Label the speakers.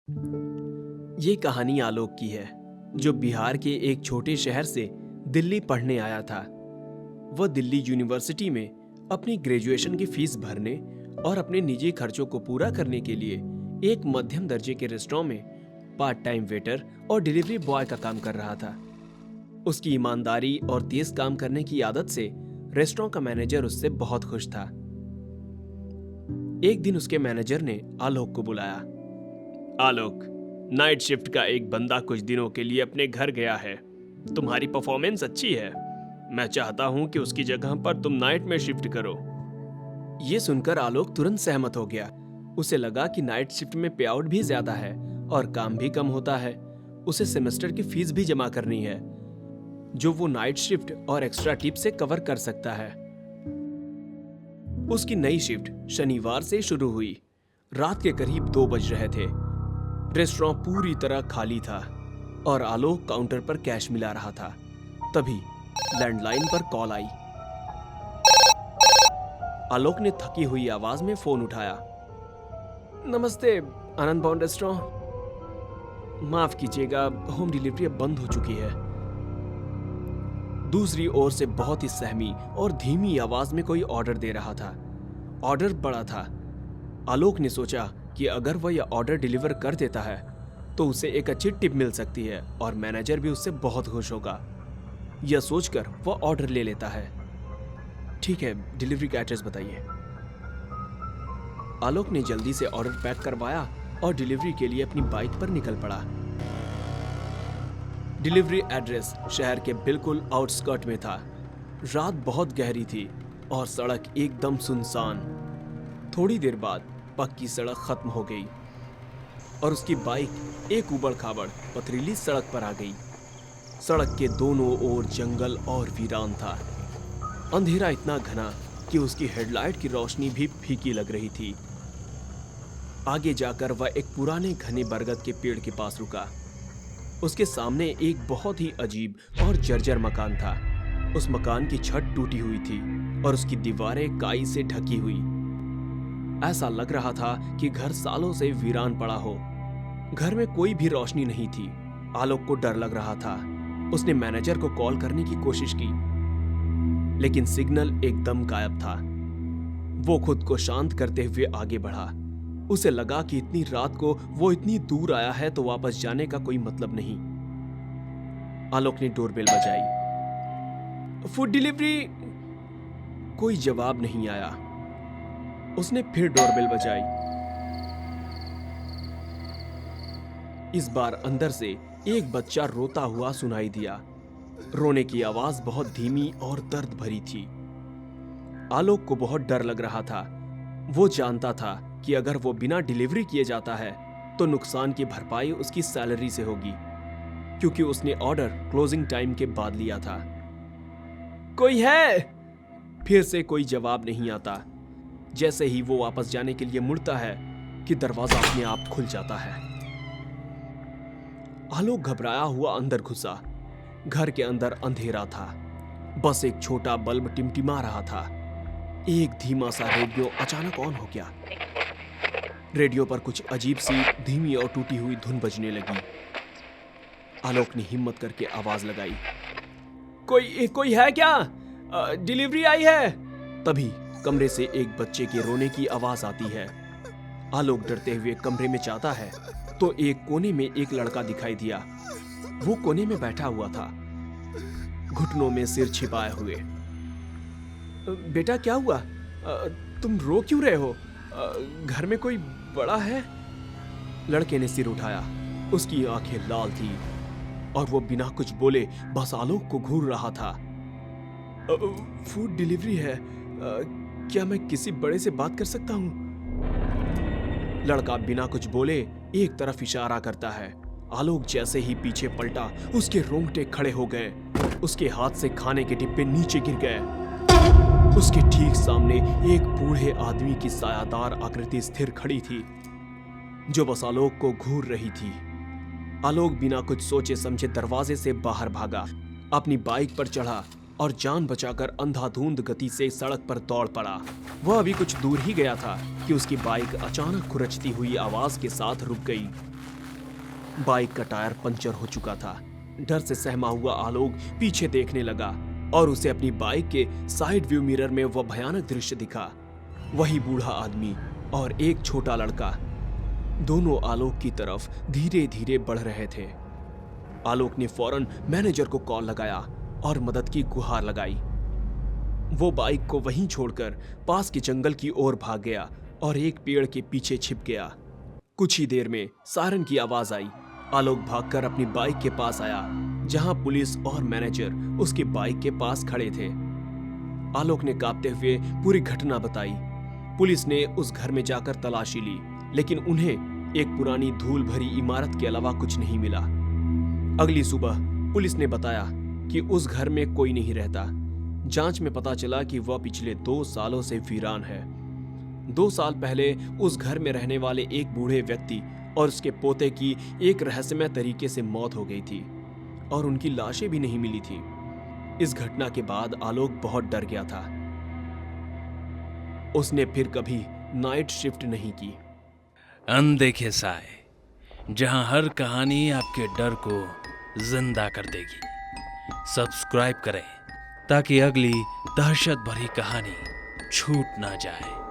Speaker 1: ये कहानी आलोक की है, जो बिहार के एक छोटे शहर से दिल्ली पढ़ने आया था। वह दिल्ली यूनिवर्सिटी में अपनी ग्रेजुएशन की फीस भरने और अपने निजी खर्चों को पूरा करने के लिए एक मध्यम दर्जे के रेस्टोरेंट में पार्ट टाइम वेटर और डिलीवरी बॉय का काम कर रहा था। उसकी ईमानदारी और तेज काम करने की आदत से रेस्टोरेंट का मैनेजर उससे बहुत खुश था। एक दिन उसके मैनेजर ने आलोक को बुलाया। आलोक, नाइट शिफ्ट का एक बंदा कुछ दिनों के लिए अपने घर गया है। तुम्हारी परफॉर्मेंस अच्छी है। मैं चाहता हूं कि उसकी जगह पर तुम नाइट में शिफ्ट करो। ये सुनकर आलोक तुरंत सहमत हो गया। उसे लगा कि नाइट शिफ्ट में पे आउट भी ज्यादा है और काम भी कम होता है। उसे सेमेस्टर की फीस भी जमा करनी है, जो वो नाइट शिफ्ट और एक्स्ट्रा टिप से कवर कर सकता है। उसकी नई शिफ्ट शनिवार से शुरू हुई। रात के करीब 2 बज रहे थे। रेस्टोरेंट पूरी तरह खाली था और आलोक काउंटर पर कैश मिला रहा था। तभी लैंडलाइन पर कॉल आई। आलोक ने थकी हुई आवाज में फोन उठाया। नमस्ते, आनंद भवन रेस्टोरेंट। माफ कीजिएगा, होम डिलीवरी अब बंद हो चुकी है। दूसरी ओर से बहुत ही सहमी और धीमी आवाज में कोई ऑर्डर दे रहा था। ऑर्डर बड़ा था। आलोक ने सोचा कि अगर वह यह ऑर्डर डिलीवर कर देता है तो उसे एक अच्छी टिप मिल सकती है और मैनेजर भी उससे बहुत खुश होगा। यह सोचकर वह ऑर्डर ले लेता है। ठीक है, डिलीवरी का एड्रेस बताइए। आलोक ने जल्दी से ऑर्डर पैक करवाया और डिलीवरी के लिए अपनी बाइक पर निकल पड़ा। डिलीवरी एड्रेस शहर के बिल्कुल आउटस्कर्ट में था। रात बहुत गहरी थी और सड़क एकदम सुनसान। थोड़ी देर बाद पक्की सड़क खत्म हो गई और उसकी बाइक एक उबड़-खाबड़ पथरीली सड़क पर आ गई। सड़क के दोनों ओर जंगल और वीरान था। अंधेरा इतना घना कि उसकी हेडलाइट की रोशनी भी फीकी लग रही थी। आगे जाकर वह एक पुराने घने बरगद के पेड़ के पास रुका। उसके सामने एक बहुत ही अजीब और जर्जर मकान था। उस मकान की छत टूटी हुई थी और उसकी दीवारें काई से ढकी हुई। ऐसा लग रहा था कि घर सालों से वीरान पड़ा हो। घर में कोई भी रोशनी नहीं थी। आलोक को डर लग रहा था। उसने मैनेजर को कॉल करने की कोशिश की, लेकिन सिग्नल एकदम गायब था। वो खुद को शांत करते हुए आगे बढ़ा। उसे लगा कि इतनी रात को वो इतनी दूर आया है तो वापस जाने का कोई मतलब नहीं। आलोक ने डोरबेल बजाई। Food delivery. कोई जवाब नहीं आया। उसने फिर डोरबेल बजाई। इस बार अंदर से एक बच्चा रोता हुआ सुनाई दिया। रोने की आवाज बहुत धीमी और दर्द भरी थी। आलोक को बहुत डर लग रहा था। वो जानता था कि अगर वो बिना डिलीवरी किए जाता है तो नुकसान की भरपाई उसकी सैलरी से होगी, क्योंकि उसने ऑर्डर क्लोजिंग टाइम के बाद लिया था। कोई है? फिर से कोई जवाब नहीं आता। जैसे ही वो वापस जाने के लिए मुड़ता है कि दरवाजा अपने आप खुल जाता है। आलोक घबराया हुआ अंदर घुसा। घर के अंदर अंधेरा था। बस एक छोटा बल्ब टिमटिमा रहा था। एक धीमा सा रेडियो अचानक ऑन हो गया। रेडियो पर कुछ अजीब सी धीमी और टूटी हुई धुन बजने लगी। आलोक ने हिम्मत करके आवाज लगाई। कोई है क्या? डिलीवरी आई है। तभी कमरे से एक बच्चे के रोने की आवाज आती है। आलोक डरते हुए कमरे में जाता है तो एक कोने में एक लड़का दिखाई दिया। वो कोने में बैठा हुआ था, घुटनों में सिर छिपाए हुए। बेटा, क्या हुआ? तुम रो क्यों रहे हो? घर में कोई बड़ा है? लड़के ने सिर उठाया। उसकी आंखें लाल थी और वो बिना कुछ बोले बस आलोक को घूर रहा था। फूड डिलीवरी है। क्या मैं किसी बड़े से बात कर सकता हूँ? लड़का बिना कुछ बोले एक तरफ इशारा करता है। आलोक जैसे ही पीछे पलटा, उसके रोंगटे खड़े हो गए। उसके हाथ से खाने के डिब्बे नीचे गिर गए। उसके ठीक सामने एक बूढ़े आदमी की सायादार आकृति स्थिर खड़ी थी, जो बस आलोक को घूर रही थी। आलोक बिना कुछ सोचे समझे दरवाजे से बाहर भागा, अपनी बाइक पर चढ़ा और जान बचाकर अंधाधुंध गति से सड़क पर दौड़ पड़ा। वह अभी कुछ दूर ही गया था कि उसकी बाइक अचानक खुरचती हुई आवाज के साथ रुक गई। बाइक का टायर पंचर हो चुका था। डर से सहमा हुआ आलोक पीछे देखने लगा और उसे अपनी बाइक के साइड व्यू मिरर में वह भयानक दृश्य दिखा। वही बूढ़ा आदमी और एक छोटा लड़का दोनों आलोक की तरफ धीरे धीरे बढ़ रहे थे। आलोक ने फौरन मैनेजर को कॉल लगाया और मदद की गुहार लगाई। वो बाइक को वहीं छोड़कर पास के जंगल की ओर भाग गया और एक पेड़ के पीछे छिप गया। कुछ ही देर में सायरन की आवाज आई। आलोक भागकर अपनी बाइक के पास आया, जहां पुलिस और मैनेजर उसकी बाइक के पास खड़े थे। आलोक ने कांपते हुए पूरी घटना बताई। पुलिस ने उस घर में जाकर तलाशी ली, लेकिन उन्हें एक पुरानी धूल भरी इमारत के अलावा कुछ नहीं मिला। अगली सुबह पुलिस ने बताया कि उस घर में कोई नहीं रहता। जांच में पता चला कि वह पिछले 2 सालों से वीरान है। 2 साल पहले उस घर में रहने वाले एक बूढ़े व्यक्ति और उसके पोते की एक रहस्यमय तरीके से मौत हो गई थी और उनकी लाशें भी नहीं मिली थी। इस घटना के बाद आलोक बहुत डर गया था। उसने फिर कभी नाइट शिफ्ट नहीं की।
Speaker 2: अनदेखे साए, जहां हर कहानी आपके डर को जिंदा कर देगी। सब्सक्राइब करें ताकि अगली दहशत भरी कहानी छूट ना जाए।